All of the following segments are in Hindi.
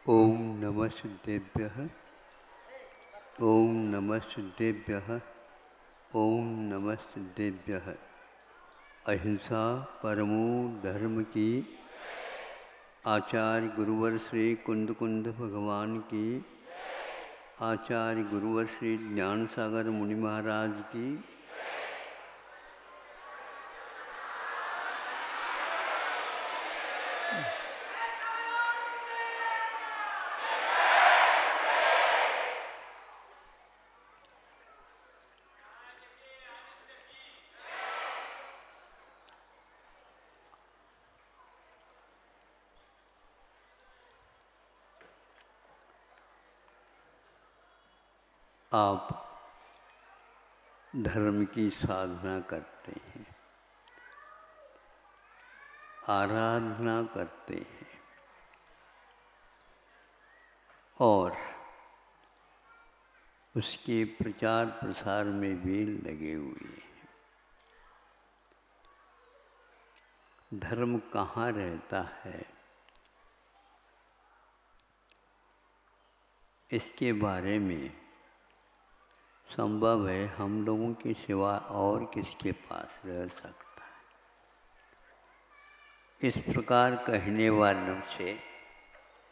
ओम नमः सिद्धेभ्यः। ओम नमः सिद्धेभ्यः। ओम नमः सिद्धेभ्यः। अहिंसा परमो धर्म की। आचार्य गुरुवर श्री कुंद कुंद भगवान की। आचार्य गुरुवर श्री ज्ञान सागर मुनि महाराज की। आप धर्म की साधना करते हैं, आराधना करते हैं और उसके प्रचार प्रसार में भी लगे हुए हैं। धर्म कहाँ रहता है, इसके बारे में संभव है हम लोगों के सिवा और किसके पास रह सकता है। इस प्रकार कहने वालों से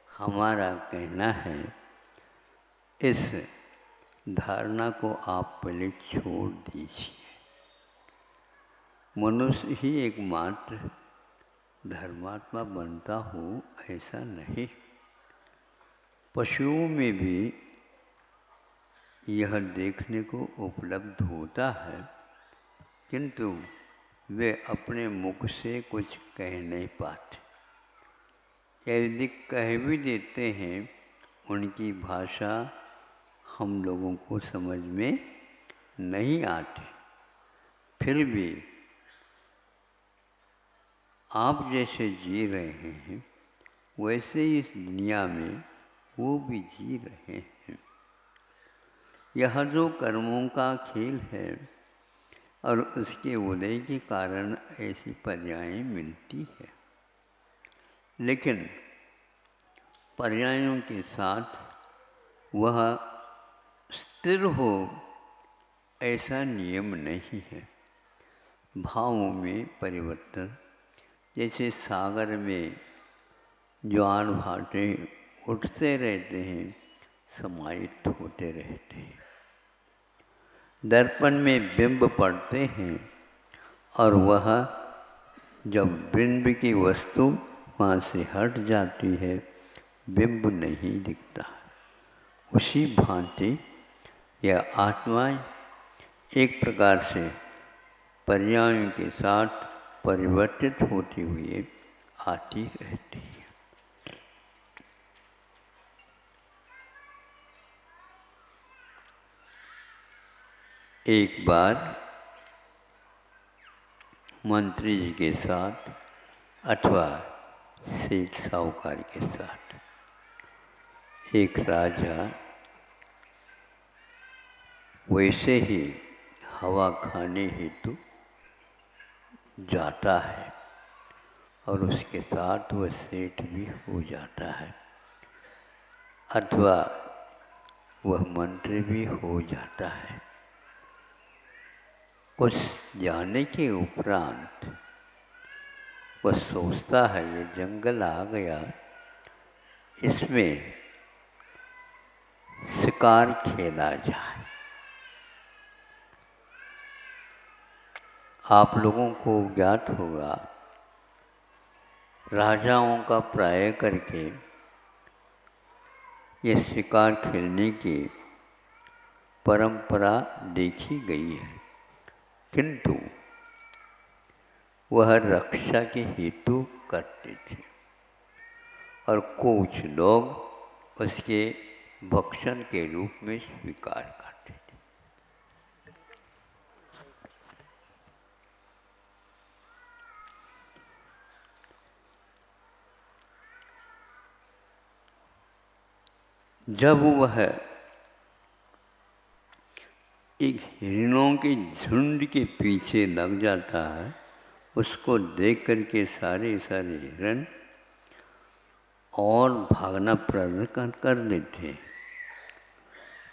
हमारा कहना है, इस धारणा को आप पहले छोड़ दीजिए। मनुष्य ही एकमात्र धर्मात्मा बनता हो ऐसा नहीं। पशुओं में भी यह देखने को उपलब्ध होता है, किंतु वे अपने मुख से कुछ कह नहीं पाते। यदि कह भी देते हैं, उनकी भाषा हम लोगों को समझ में नहीं आती। फिर भी आप जैसे जी रहे हैं, वैसे ही इस दुनिया में वो भी जी रहे हैं। यह जो कर्मों का खेल है और उसके उदय के कारण ऐसी पर्यायें मिलती है, लेकिन पर्यायों के साथ वह स्थिर हो ऐसा नियम नहीं है। भावों में परिवर्तन, जैसे सागर में ज्वार भाटे उठते रहते हैं, समाहित होते रहते हैं। दर्पण में बिंब पड़ते हैं और वह जब बिंब की वस्तु वहाँ से हट जाती है, बिंब नहीं दिखता। उसी भांति यह आत्माएं एक प्रकार से पर्यायों के साथ परिवर्तित होती हुई आती रहती है। एक बार मंत्री जी के साथ अथवा सेठ साहूकार के साथ एक राजा वैसे ही हवा खाने हेतु जाता है और उसके साथ वह सेठ भी हो जाता है, अथवा वह मंत्री भी हो जाता है। उस जाने के उपरांत वह सोचता है, ये जंगल आ गया, इसमें शिकार खेला जाए। आप लोगों को ज्ञात होगा, राजाओं का प्राय करके ये शिकार खेलने की परंपरा देखी गई है, किंतु वह रक्षा के हेतु करते थे और कुछ लोग उसके भक्षण के रूप में स्वीकार करते थे। जब वह एक हिरणों के झुंड के पीछे लग जाता है, उसको देख करके सारे हिरण और भागना प्रारंभ कर देते हैं।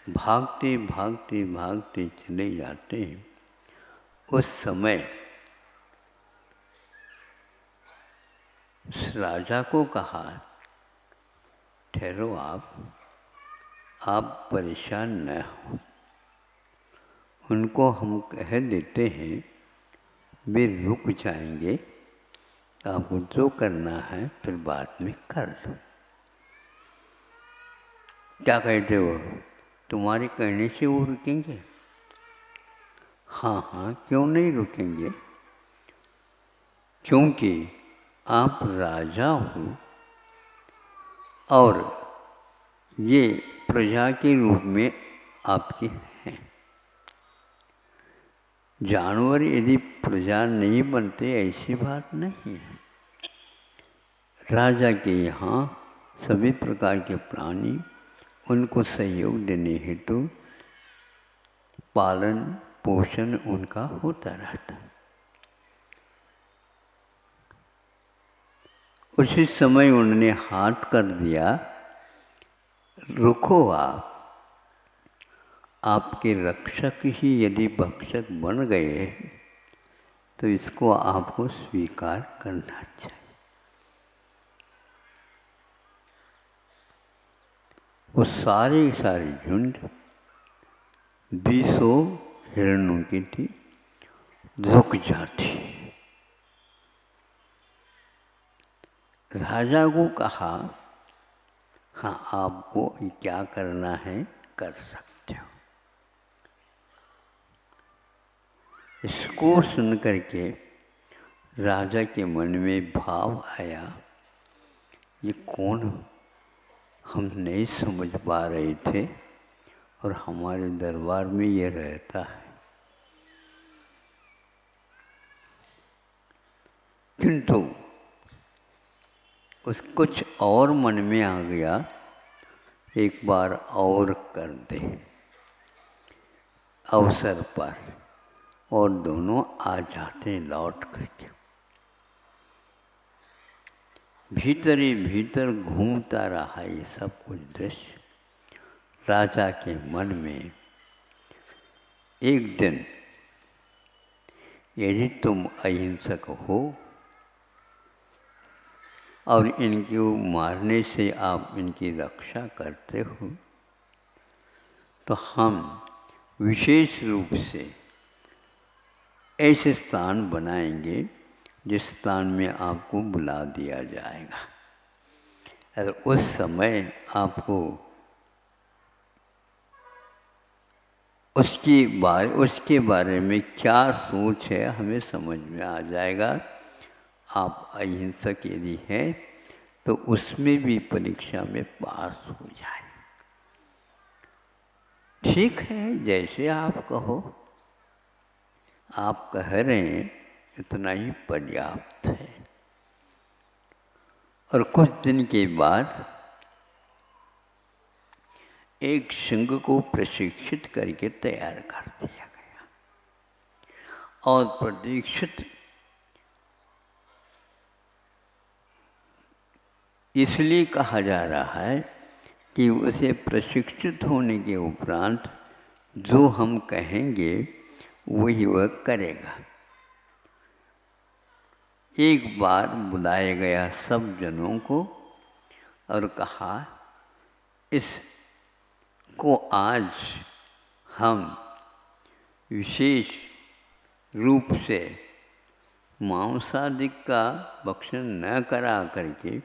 भागते भागते भागते चले जाते हैं। उस समय उस राजा को कहा, ठहरो, आप परेशान न हो। उनको हम कह देते हैं वे रुक जाएंगे, आपको जो करना है फिर बाद में कर लो। क्या कहते हो, तुम्हारे कहने से वो रुकेंगे? हाँ हाँ, क्यों नहीं रुकेंगे, क्योंकि आप राजा हो और ये प्रजा के रूप में आपके हैं। जानवर यदि प्रजा नहीं बनते ऐसी बात नहीं है। राजा के यहाँ सभी प्रकार के प्राणी उनको सहयोग देने हेतु पालन पोषण उनका होता रहता। उसी समय उन्होंने हाथ कर दिया, रुको, आपके रक्षक ही यदि भक्षक बन गए तो इसको आपको स्वीकार करना चाहिए। वो सारे झुंड 200 हिरणों की थी, रुक जाती। राजा को कहा, हाँ, आपको क्या करना है कर सकते हो। इसको सुन करके राजा के मन में भाव आया, ये कौन, हम नहीं समझ पा रहे थे और हमारे दरबार में ये रहता है। किंतु उस कुछ और मन में आ गया, एक बार और कर दे अवसर पर, और दोनों आ जाते लौट करके। भीतर ही भीतर घूमता रहा ये सब कुछ दृश्य राजा के मन में। एक दिन, यदि तुम अहिंसक हो और इनको मारने से आप इनकी रक्षा करते हो, तो हम विशेष रूप से ऐसे स्थान बनाएंगे जिस स्थान में आपको बुला दिया जाएगा। अगर उस समय आपको उसके बारे में क्या सोच है हमें समझ में आ जाएगा। आप अहिंसक यदि हैं तो उसमें भी परीक्षा में पास हो जाए। ठीक है, जैसे आप कहो, आप कह रहे हैं इतना ही पर्याप्त है। और कुछ दिन के बाद एक सिंह को प्रशिक्षित करके तैयार कर दिया गया और प्रशिक्षित इसलिए कहा जा रहा है कि उसे प्रशिक्षित होने के उपरांत जो हम कहेंगे वही वह करेगा। एक बार बुलाया गया सब जनों को और कहा, इसको आज हम विशेष रूप से मांसादिक का भक्षण न करा करके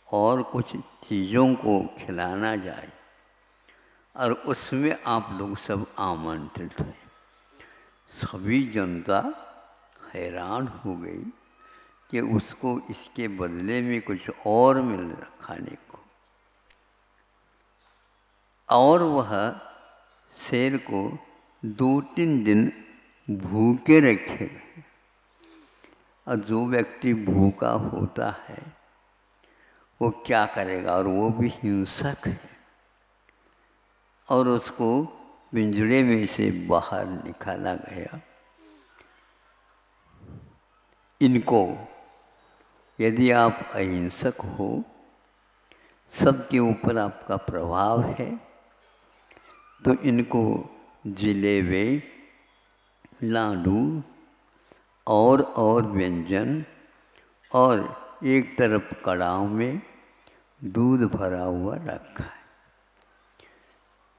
और कुछ चीज़ों को खिलाना जाए और उसमें आप लोग सब आमंत्रित हैं। सभी जनता हैरान हो गई कि उसको इसके बदले में कुछ और मिल रहा खाने को, और वह शेर को 2-3 दिन भूखे रखे। और जो व्यक्ति भूखा होता है वो क्या करेगा, और वो भी हिंसक है, और उसको पिंजरे में से बाहर निकाला गया। इनको यदि आप अहिंसक हो सबके ऊपर आपका प्रभाव है, तो इनको जिलेबे, लाडू और व्यंजन, और एक तरफ कड़ाह में दूध भरा हुआ रखा है,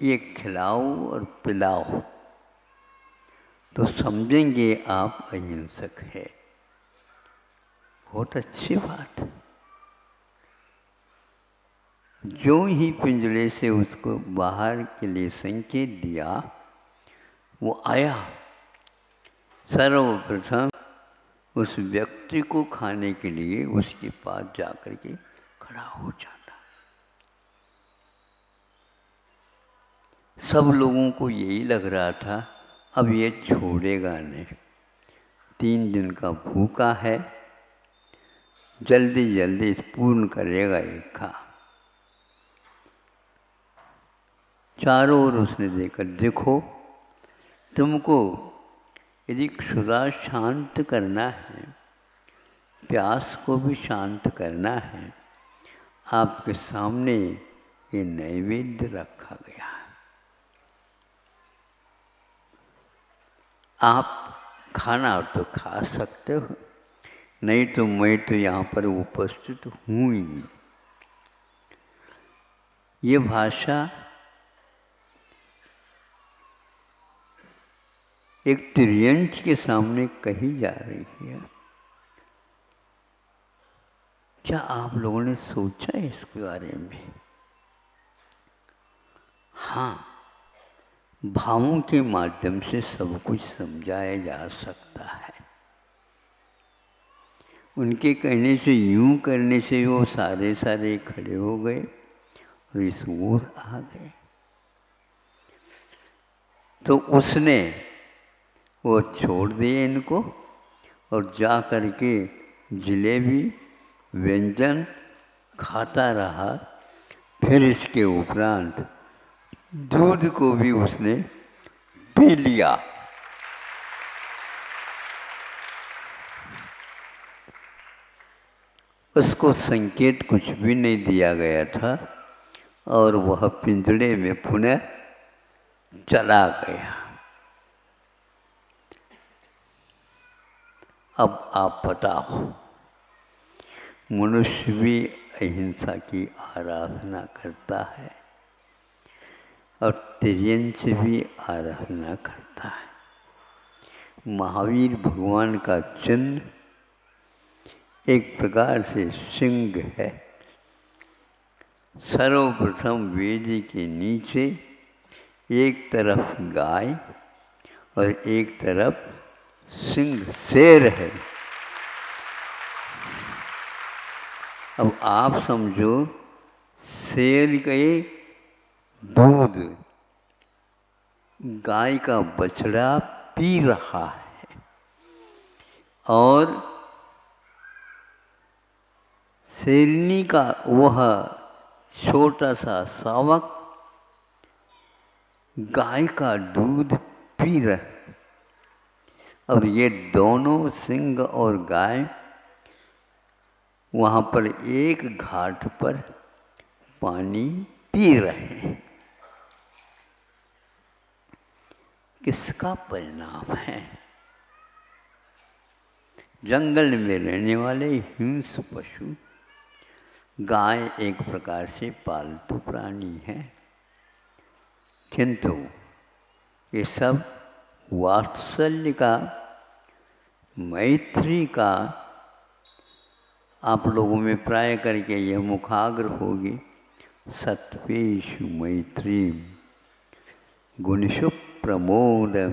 ये खिलाओ और पिलाओ, तो समझेंगे आप अहिंसक है। बहुत अच्छी बात है। जो ही पिंजरे से उसको बाहर के लिए संकेत दिया, वो आया, सर्वप्रथम उस व्यक्ति को खाने के लिए उसके पास जाकर के खड़ा हो जाता। सब लोगों को यही लग रहा था अब ये छोड़ेगा नहीं, 3 दिन का भूखा है, जल्दी जल्दी पूर्ण करेगा ये खा। चारों ओर उसने देखा, देखो तुमको यदि क्षुधा शांत करना है, प्यास को भी शांत करना है, आपके सामने ये नैवेद्य रखा गया है, आप खाना तो खा सकते हो, नहीं तो मैं तो यहाँ पर उपस्थित हूँ ही। ये भाषा एक त्रियंच के सामने कही जा रही है। क्या आप लोगों ने सोचा है इसके बारे में? हाँ, भावों के माध्यम से सब कुछ समझाया जा सकता है। उनके कहने से, यूं करने से वो सारे खड़े हो गए और इस ओर आ गए। तो उसने वो छोड़ दिए इनको और जा कर के जिलेबी व्यंजन खाता रहा। फिर इसके उपरांत दूध को भी उसने पी लिया। उसको संकेत कुछ भी नहीं दिया गया था और वह पिंजड़े में पुनः चला गया। अब आप बताओ, मनुष्य भी अहिंसा की आराधना करता है और तिर्यंच भी आराधना करता है। महावीर भगवान का चिन्ह एक प्रकार से सिंह है। सर्वप्रथम वेदी के नीचे एक तरफ गाय और एक तरफ सिंह शेर है। अब आप समझो, शेर के दूध गाय का बछड़ा पी रहा है और शेरनी का वह छोटा सा शावक गाय का दूध पी रहा है। और ये दोनों सिंह और गाय वहाँ पर एक घाट पर पानी पी रहे हैं। किसका परिणाम है? जंगल में रहने वाले हिंस्र पशु, गाय एक प्रकार से पालतू प्राणी है, किंतु ये सब वात्सल्य का, मैत्री का, आप लोगों में प्राय करके यह मुखाग्र होगी, सत्वेषु मैत्री गुणेषु प्रमोदम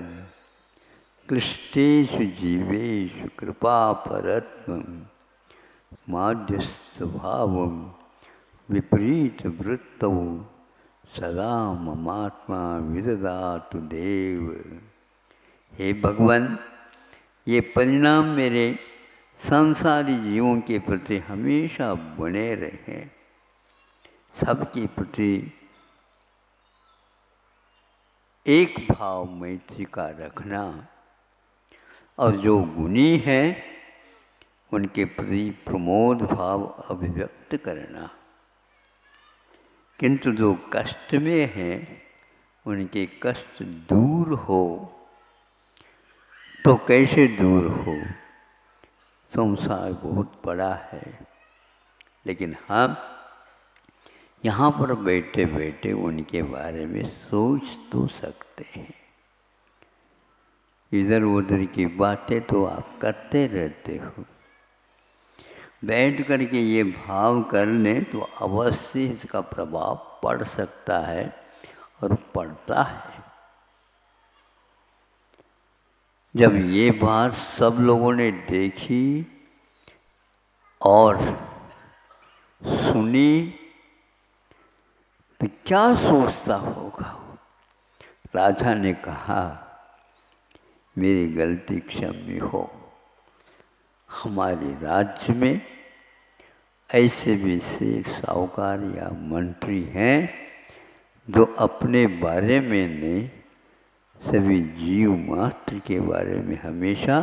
क्लिष्टेषु जीवेषु कृपापरत्वं माध्यस्थभावं विपरीत वृत्तौ सदा ममात्मा विदधातु देव। हे भगवान, ये परिणाम मेरे संसारी जीवों के प्रति हमेशा बने रहे, सबके प्रति एक भाव मैत्री का रखना और जो गुणी है उनके प्रति प्रमोद भाव अभिव्यक्त करना। किंतु जो कष्ट में हैं उनके कष्ट दूर हो तो कैसे दूर हो? संसार बहुत बड़ा है, लेकिन हम यहाँ पर बैठे बैठे उनके बारे में सोच तो सकते हैं। इधर उधर की बातें तो आप करते रहते हो, बैठ करके ये भाव कर लें तो अवश्य इसका प्रभाव पड़ सकता है और पड़ता है। जब ये बात सब लोगों ने देखी और सुनी तो क्या सोचता होगा? राजा ने कहा, मेरी गलती क्षम्य हो। हमारे राज्य में ऐसे भी सेठ साहूकार या मंत्री हैं जो अपने बारे में नहीं, सभी जीव मात्र के बारे में हमेशा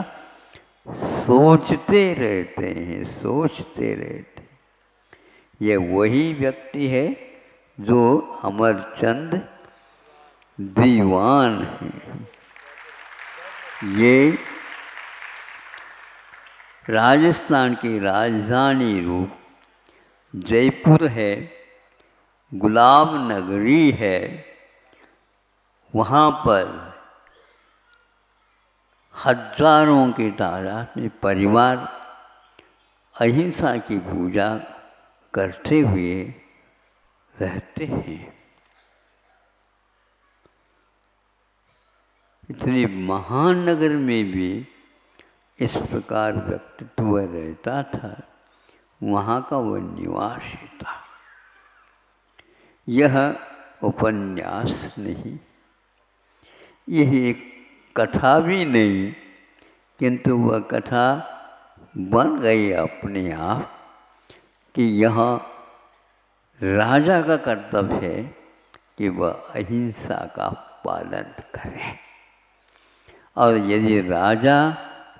सोचते रहते हैं, सोचते रहते हैं। ये वही व्यक्ति है जो अमरचंद दीवान है। ये राजस्थान की राजधानी रूप जयपुर है, गुलाब नगरी है, वहाँ पर हजारों की तादाद में परिवार अहिंसा की पूजा करते हुए रहते हैं। इतने महान नगर में भी इस प्रकार व्यक्तित्व रहता था, वहाँ का वह निवास था। यह उपन्यास नहीं, यह एक कथा भी नहीं, किंतु वह कथा बन गई अपने आप कि यह राजा का कर्तव्य है कि वह अहिंसा का पालन करे। और यदि राजा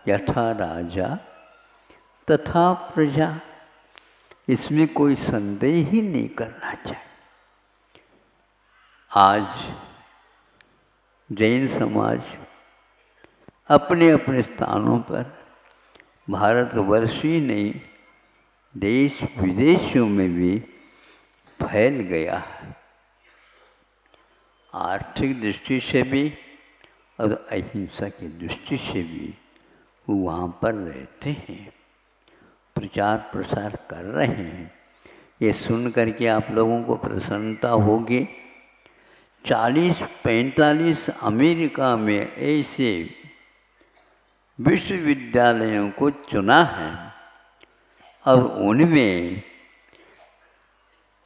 यथा राजा तथा प्रजा, इसमें कोई संदेह ही नहीं करना चाहिए। आज जैन समाज अपने अपने स्थानों पर भारतवर्ष ही नहीं, देश विदेशों में भी फैल गया है। आर्थिक दृष्टि से भी और अहिंसा की दृष्टि से भी वो वहाँ पर रहते हैं, प्रचार प्रसार कर रहे हैं। ये सुन करके आप लोगों को प्रसन्नता होगी। 40-45 अमेरिका में ऐसे विश्वविद्यालयों को चुना है और उनमें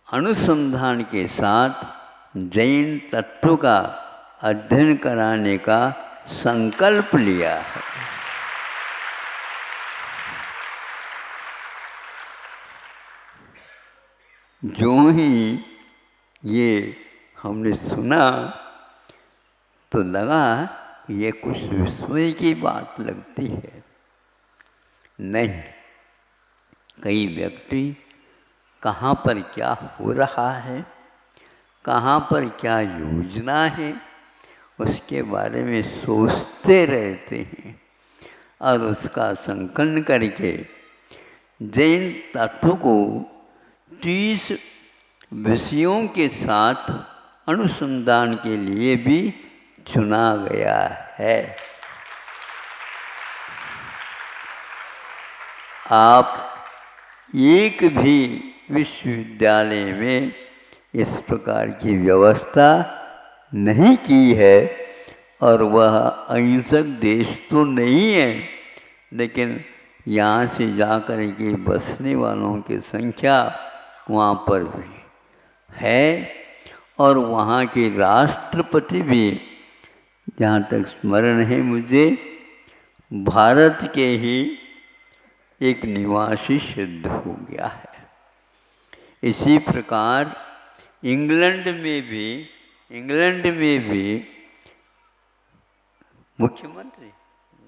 अनुसंधान के साथ जैन तत्व का अध्ययन कराने का संकल्प लिया है। जो ही ये हमने सुना तो लगा ये कुछ विस्मय की बात लगती है। नहीं, कई व्यक्ति कहाँ पर क्या हो रहा है, कहाँ पर क्या योजना है, उसके बारे में सोचते रहते हैं और उसका संकलन करके जैन तत्व को 30 विषयों के साथ अनुसंधान के लिए भी चुना गया है। आप एक भी विश्वविद्यालय में इस प्रकार की व्यवस्था नहीं की है और वह अहिंसक देश तो नहीं है, लेकिन यहाँ से जाकर के बसने वालों की संख्या वहाँ पर भी है और वहाँ के राष्ट्रपति भी, जहाँ तक स्मरण है मुझे, भारत के ही एक निवासी सिद्ध हो गया है। इसी प्रकार इंग्लैंड में भी मुख्यमंत्री,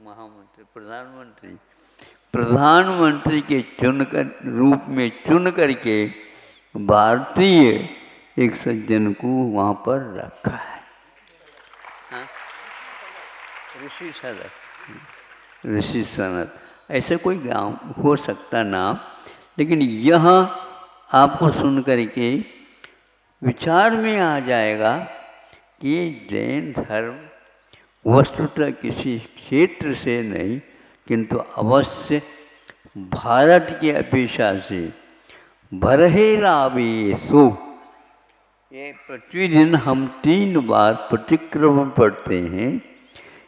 महामंत्री, प्रधानमंत्री के रूप में चुन करके भारतीय एक सज्जन को वहाँ पर रखा है। हाँ? ऋषि सनत, ऋषि सनत ऐसे कोई गांव हो सकता नाम, लेकिन यह आपको सुन करके विचार में आ जाएगा कि जैन धर्म वस्तुतः किसी क्षेत्र से नहीं, किंतु अवश्य भारत की अपेक्षा से बरहेरावेशो, ये प्रतिदिन हम 3 बार प्रतिक्रमण पढ़ते हैं।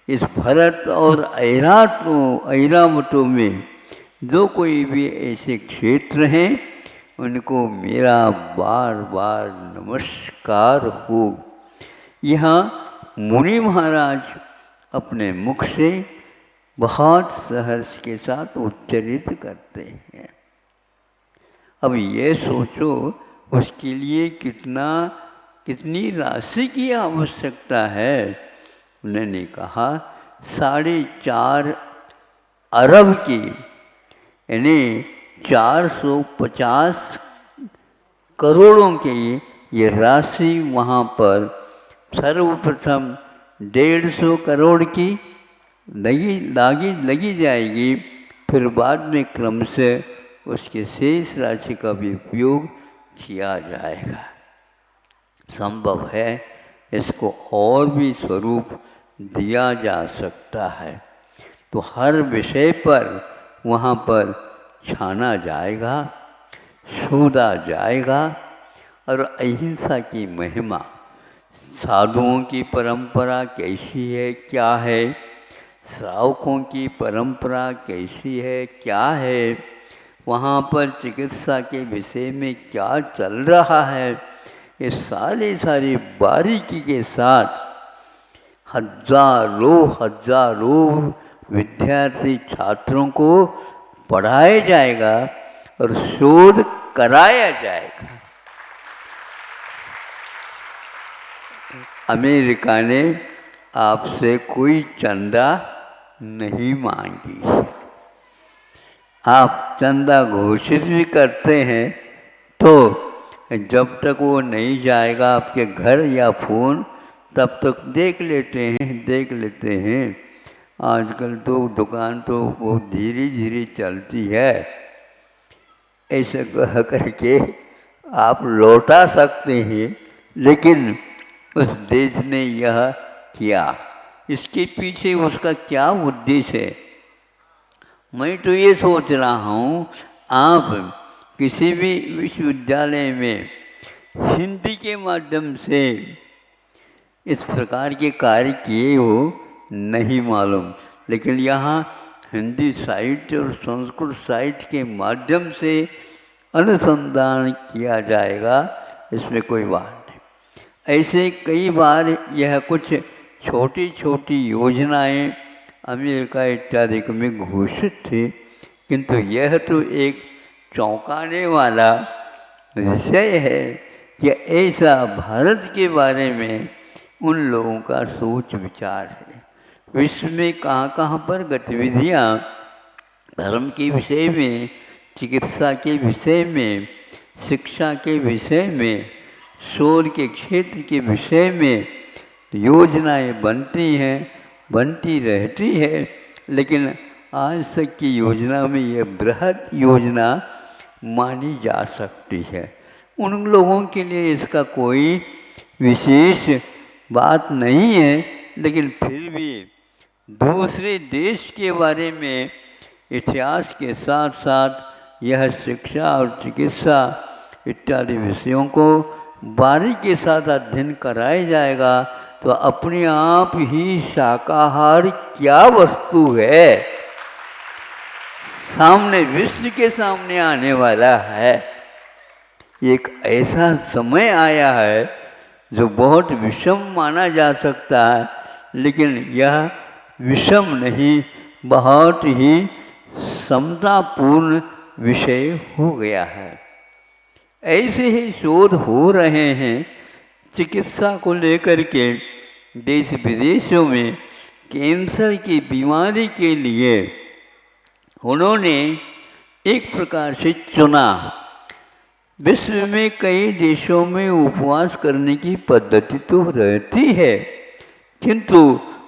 इस भरत और ऐरावतों में जो कोई भी ऐसे क्षेत्र हैं उनको मेरा बार बार नमस्कार हो। यहाँ मुनि महाराज अपने मुख से बहुत सहर्ष के साथ उच्चरित करते हैं। अब ये सोचो उसके लिए कितनी राशि की आवश्यकता है। उन्होंने कहा 4.5 अरब की, यानी 450 करोड़ों की ये राशि वहाँ पर सर्वप्रथम 150 करोड़ की लगी जाएगी, फिर बाद में क्रम से उसके शेष राशि का भी उपयोग किया जाएगा। संभव है इसको और भी स्वरूप दिया जा सकता है। तो हर विषय पर वहाँ पर छाना जाएगा, शोधा जाएगा। और अहिंसा की महिमा, साधुओं की परंपरा कैसी है, क्या है, श्रावकों की परंपरा कैसी है, क्या है, वहाँ पर चिकित्सा के विषय में क्या चल रहा है, ये सारी बारीकी के साथ हजारों विद्यार्थी छात्रों को पढ़ाया जाएगा और शोध कराया जाएगा। अमेरिका ने आपसे कोई चंदा नहीं मांगी। आप चंदा घोषित भी करते हैं तो जब तक वो नहीं जाएगा आपके घर या फ़ोन, तब तक देख लेते हैं। आजकल तो दुकान तो बहुत धीरे चलती है, ऐसा कह करके आप लौटा सकते हैं। लेकिन उस देश ने यह किया, इसके पीछे उसका क्या उद्देश्य है? मैं तो ये सोच रहा हूँ, आप किसी भी विश्वविद्यालय में हिंदी के माध्यम से इस प्रकार के कार्य किए हो नहीं मालूम, लेकिन यहाँ हिंदी साहित्य और संस्कृत साहित्य के माध्यम से अनुसंधान किया जाएगा, इसमें कोई बात नहीं। ऐसे कई बार यह कुछ छोटी योजनाएं अमेरिका इत्यादि में घोषित थी, किंतु यह तो एक चौंकाने वाला विषय है कि ऐसा भारत के बारे में उन लोगों का सोच विचार है। विश्व में कहाँ पर गतिविधियाँ धर्म के विषय में, चिकित्सा के विषय में, शिक्षा के विषय में, शोध के क्षेत्र के विषय में योजनाएं बनती रहती है, लेकिन आज तक की योजना में यह बृहद योजना मानी जा सकती है। उन लोगों के लिए इसका कोई विशेष बात नहीं है, लेकिन फिर भी दूसरे देश के बारे में इतिहास के साथ साथ यह शिक्षा और चिकित्सा इत्यादि विषयों को बारीकी के साथ अध्ययन कराया जाएगा, तो अपने आप ही शाकाहार क्या वस्तु है सामने, विश्व के सामने आने वाला है। एक ऐसा समय आया है जो बहुत विषम माना जा सकता है, लेकिन यह विषम नहीं, बहुत ही समतापूर्ण विषय हो गया है। ऐसे ही शोध हो रहे हैं चिकित्सा को लेकर के देश विदेशों में। कैंसर की बीमारी के लिए उन्होंने एक प्रकार से चुना, विश्व में कई देशों में उपवास करने की पद्धति तो रहती है, किंतु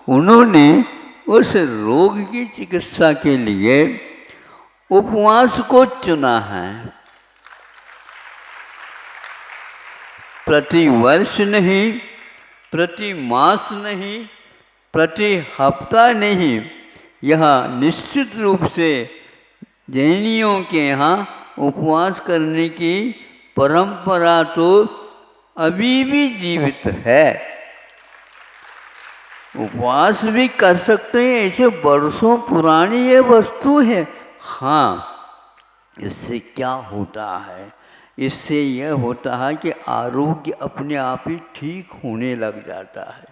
उन्होंने उस रोग की चिकित्सा के लिए उपवास को चुना है। प्रति वर्ष नहीं, प्रति मास नहीं, प्रति हफ्ता नहीं, यह निश्चित रूप से जैनियों के यहाँ उपवास करने की परंपरा तो अभी भी जीवित है। उपवास भी कर सकते हैं, ऐसे वर्षों पुरानी ये वस्तु है। हाँ, इससे क्या होता है? इससे यह होता है कि आरोग्य अपने आप ही ठीक होने लग जाता है।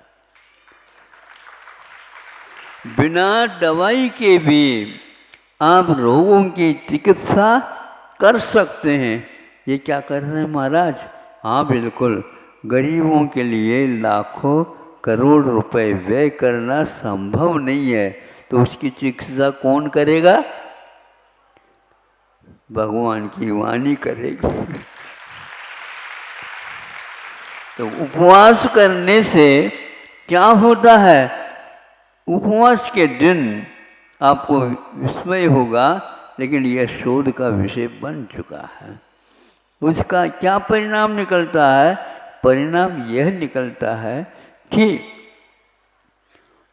बिना दवाई के भी आप रोगों की चिकित्सा कर सकते हैं। ये क्या कर रहे हैं महाराज? हाँ बिल्कुल, गरीबों के लिए लाखों करोड़ रुपए व्यय करना संभव नहीं है, तो उसकी चिकित्सा कौन करेगा? भगवान की वाणी करेगी। तो उपवास करने से क्या होता है? उपवास के दिन आपको विस्मय होगा, लेकिन यह शोध का विषय बन चुका है। उसका क्या परिणाम निकलता है? परिणाम यह निकलता है कि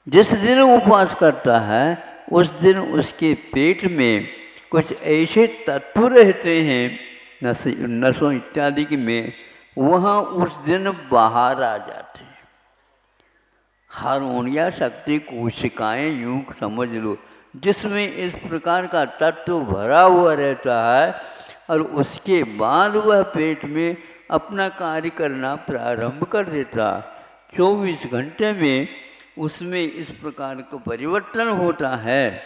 जिस दिन उपवास करता है उस दिन उसके पेट में कुछ ऐसे तत्व रहते हैं नसों इत्यादि में, वह उस दिन बाहर आ जाते हैं। हार्मोन या शक्ति कोशिकाएं यूं समझ लो, जिसमें इस प्रकार का तत्व भरा हुआ रहता है, और उसके बाद वह पेट में अपना कार्य करना प्रारंभ कर देता। 24 घंटे में उसमें इस प्रकार का परिवर्तन होता है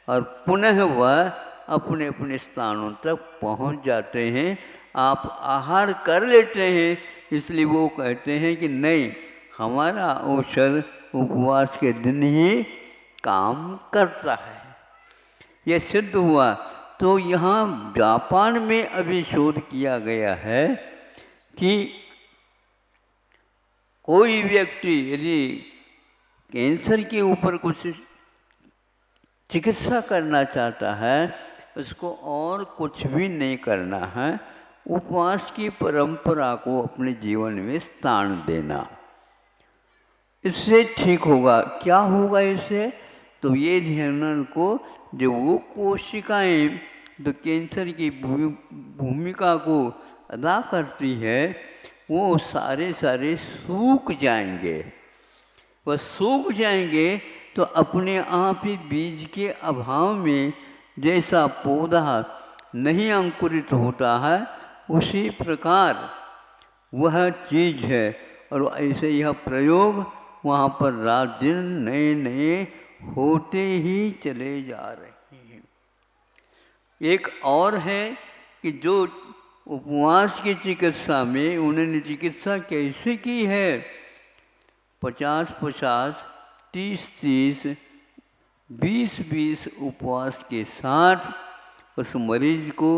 और पुनः वह अपने अपने स्थानों तक पहुंच जाते हैं। आप आहार कर लेते हैं, इसलिए वो कहते हैं कि नहीं, हमारा औषध उपवास के दिन ही काम करता है। यह सिद्ध हुआ। तो यहाँ जापान में अभी शोध किया गया है कि कोई व्यक्ति यदि कैंसर के ऊपर कुछ चिकित्सा करना चाहता है, उसको और कुछ भी नहीं करना है, उपवास की परंपरा को अपने जीवन में स्थान देना, इससे ठीक होगा। क्या होगा इससे? तो ये ध्यान को, जो वो कोशिकाएं जो कैंसर की भूमिका को अदा करती है, वो सारे सूख जाएंगे। वह सूख जाएंगे तो अपने आप ही बीज के अभाव में जैसा पौधा नहीं अंकुरित होता है, उसी प्रकार वह चीज़ है। और ऐसे यह प्रयोग वहाँ पर रात दिन नए नए होते ही चले जा रहे हैं। एक और है कि जो उपवास की चिकित्सा में उन्होंने चिकित्सा कैसे की है, 50-50, 30-30, 20-20 उपवास के साथ उस मरीज को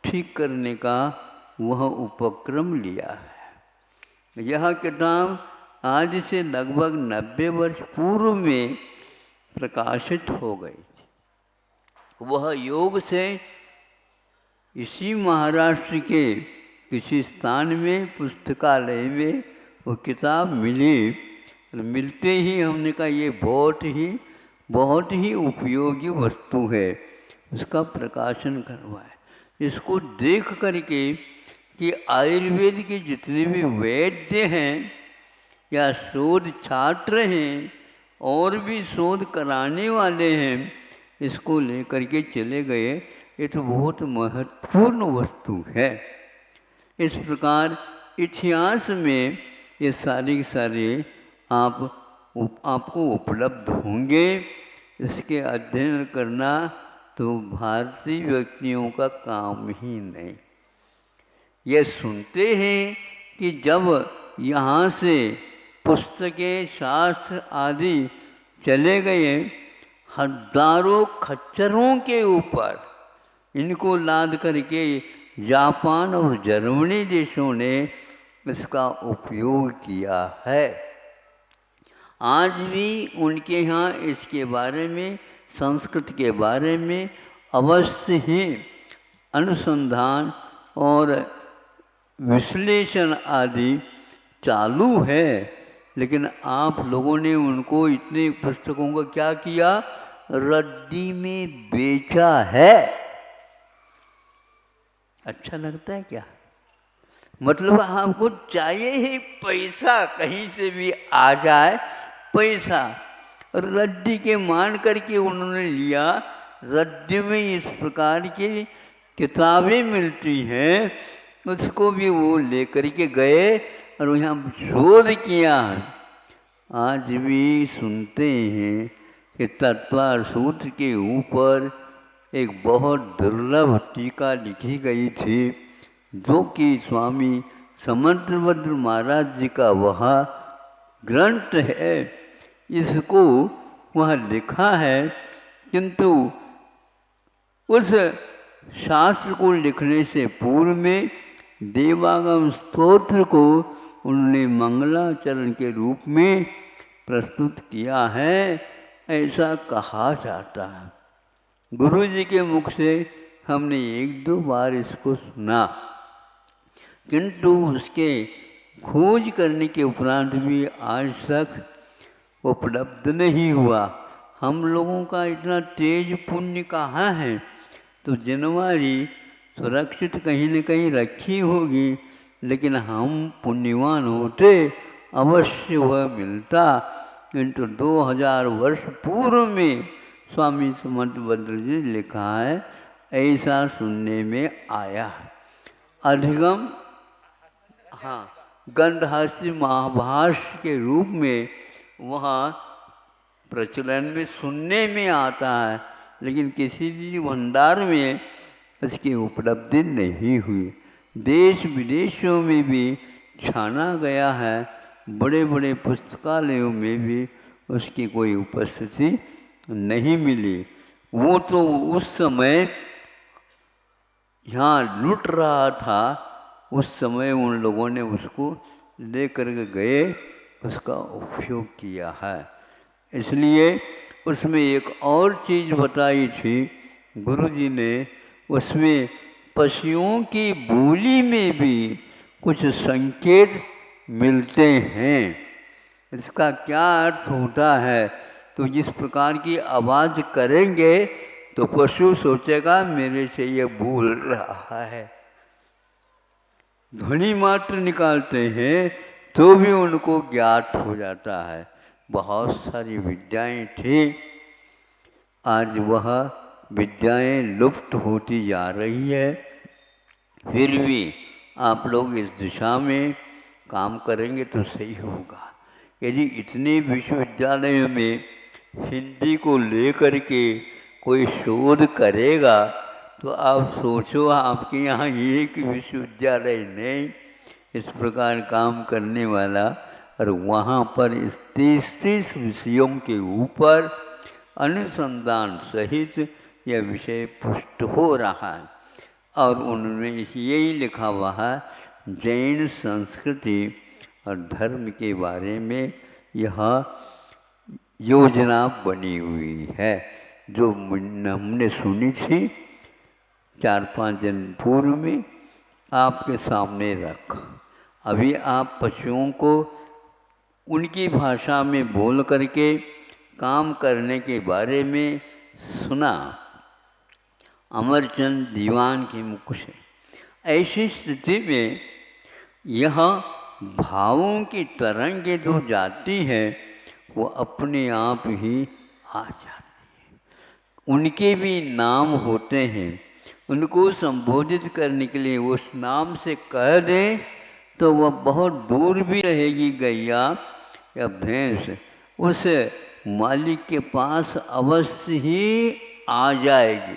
ठीक करने का वह उपक्रम लिया है। यह किताब आज से लगभग 90 वर्ष पूर्व में प्रकाशित हो गई थी। वह योग से इसी महाराष्ट्र के किसी स्थान में पुस्तकालय में वो किताब मिली। मिलते ही हमने कहा ये बहुत ही उपयोगी वस्तु है, उसका प्रकाशन करवाए। इसको देख करके कि आयुर्वेद के जितने भी वैद्य हैं या शोध छात्र हैं और भी शोध कराने वाले हैं, इसको लेकर के चले गए। ये तो बहुत महत्वपूर्ण वस्तु है। इस प्रकार इतिहास में ये सारे आपको उपलब्ध होंगे। इसके अध्ययन करना तो भारतीय व्यक्तियों का काम ही नहीं। ये सुनते हैं कि जब यहाँ से पुस्तकें, शास्त्र आदि चले गए, हजारों खच्चरों के ऊपर इनको लाद करके जापान और जर्मनी देशों ने इसका उपयोग किया है। आज भी उनके यहाँ इसके बारे में, संस्कृत के बारे में अवश्य ही अनुसंधान और विश्लेषण आदि चालू है, लेकिन आप लोगों ने उनको इतने पुस्तकों का क्या किया, रद्दी में बेचा है। अच्छा लगता है क्या? मतलब आपको चाहिए ही पैसा, कहीं से भी आ जाए पैसा। रद्दी के मान करके उन्होंने लिया। रद्दी में इस प्रकार की किताबें मिलती हैं, उसको भी वो लेकर के गए और यहाँ शोध किया। आज भी सुनते हैं कि तत्वार सूत्र के ऊपर एक बहुत दुर्लभ टीका लिखी गई थी, जो कि स्वामी समंतभद्र महाराज जी का वह ग्रंथ है। इसको वह लिखा है, किंतु उस शास्त्र को लिखने से पूर्व में देवागम स्तोत्र को उन्होंने मंगलाचरण के रूप में प्रस्तुत किया है, ऐसा कहा जाता है। गुरु जी के मुख से हमने 1-2 बार इसको सुना, किंतु उसके खोज करने के उपरांत भी आज तक उपलब्ध नहीं हुआ। हम लोगों का इतना तेज पुण्य कहाँ है, तो जनवरी सुरक्षित कहीं न कहीं रखी होगी, लेकिन हम पुण्यवान होते अवश्य वह मिलता। किंतु 2000 वर्ष पूर्व में स्वामी समंतभद्र जी लिखा है, ऐसा सुनने में आया है। अधिगम, हाँ, गंधहास्य महाभाष्य के रूप में वहाँ प्रचलन में सुनने में आता है, लेकिन किसी भी भंडार में इसकी उपलब्धि नहीं हुई। देश विदेशों में भी छाना गया है, बड़े बड़े पुस्तकालयों में भी उसकी कोई उपस्थिति नहीं मिली। वो तो उस समय यहाँ लुट रहा था, उस समय उन लोगों ने उसको लेकर के गए, उसका उपयोग किया है। इसलिए उसमें एक और चीज़ बताई थी गुरु जी ने, उसमें पशुओं की बोली में भी कुछ संकेत मिलते हैं। इसका क्या अर्थ होता है, तो जिस प्रकार की आवाज़ करेंगे तो पशु सोचेगा मेरे से ये बोल रहा है। ध्वनि मात्र निकालते हैं तो भी उनको ज्ञात हो जाता है। बहुत सारी विद्याएं थी, आज वह विद्याएं लुप्त होती जा रही है। फिर भी आप लोग इस दिशा में काम करेंगे तो सही होगा। यदि इतने विश्वविद्यालयों में हिंदी को लेकर के कोई शोध करेगा तो आप सोचो, आपके यहाँ एक विश्वविद्यालय नहीं इस प्रकार काम करने वाला, और वहाँ पर इस 33 विषयों के ऊपर अनुसंधान सहित यह विषय पुष्ट हो रहा है। और उन्होंने यही लिखा हुआ है, जैन संस्कृति और धर्म के बारे में यह योजना बनी हुई है, जो हमने सुनी थी 4-5 दिन पूर्व में आपके सामने रखा। अभी आप पशुओं को उनकी भाषा में बोल करके काम करने के बारे में सुना अमरचंद दीवान के मुख से। ऐसी स्थिति में यह भावों की तरंगें जो जाती है वो अपने आप ही आ जाती है। उनके भी नाम होते हैं, उनको संबोधित करने के लिए उस नाम से कह दें तो वह बहुत दूर भी रहेगी गैया या भैंस, उस मालिक के पास अवश्य ही आ जाएगी।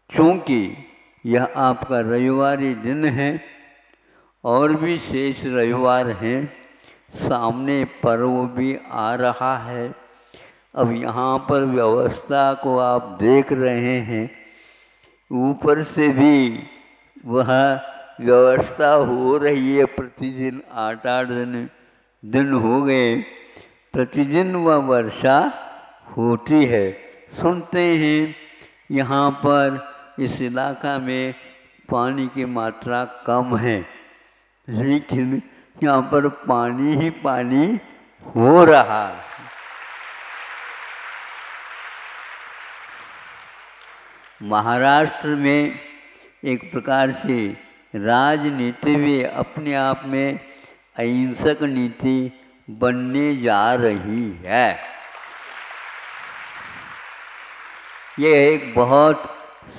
क्योंकि यह आपका रविवारी दिन है और भी शेष रविवार हैं, सामने पर्व भी आ रहा है। अब यहाँ पर व्यवस्था को आप देख रहे हैं, ऊपर से भी वह व्यवस्था हो रही है। प्रतिदिन 8-8 दिन हो गए, प्रतिदिन वह वर्षा होती है। सुनते हैं यहाँ पर इस इलाका में पानी की मात्रा कम है, लेकिन यहाँ पर पानी ही पानी हो रहा है। महाराष्ट्र में एक प्रकार से राजनीति भी अपने आप में अहिंसक नीति बनने जा रही है। ये एक बहुत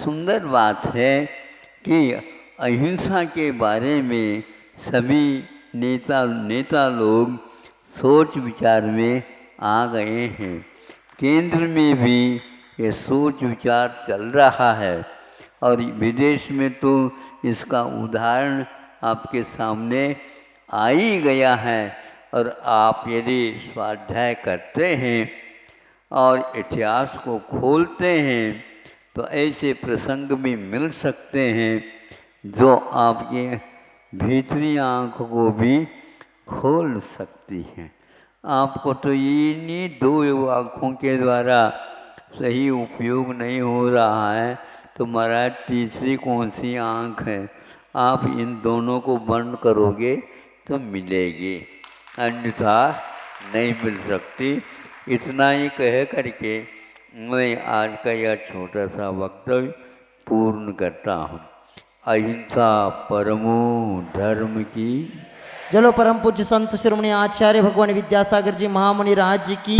सुंदर बात है कि अहिंसा के बारे में सभी नेता लोग सोच विचार में आ गए हैं। केंद्र में भी ये सोच विचार चल रहा है और विदेश में तो इसका उदाहरण आपके सामने आ ही गया है। और आप यदि स्वाध्याय करते हैं और इतिहास को खोलते हैं तो ऐसे प्रसंग भी मिल सकते हैं जो आपके भीतरी आँख को भी खोल सकती हैं। आपको तो इन्हीं 2 आँखों के द्वारा सही उपयोग नहीं हो रहा है, तो महाराज तीसरी कौन सी आँख है? आप इन दोनों को बंद करोगे तो मिलेगी, अन्यथा नहीं मिल सकती। इतना ही कह करके मैं आज का यह छोटा सा वक्तव्य पूर्ण करता हूँ। अहिंसा परमो धर्म की। चलो परम पूज्य संत शिरोमणि आचार्य भगवान विद्यासागर जी महामुनि राज की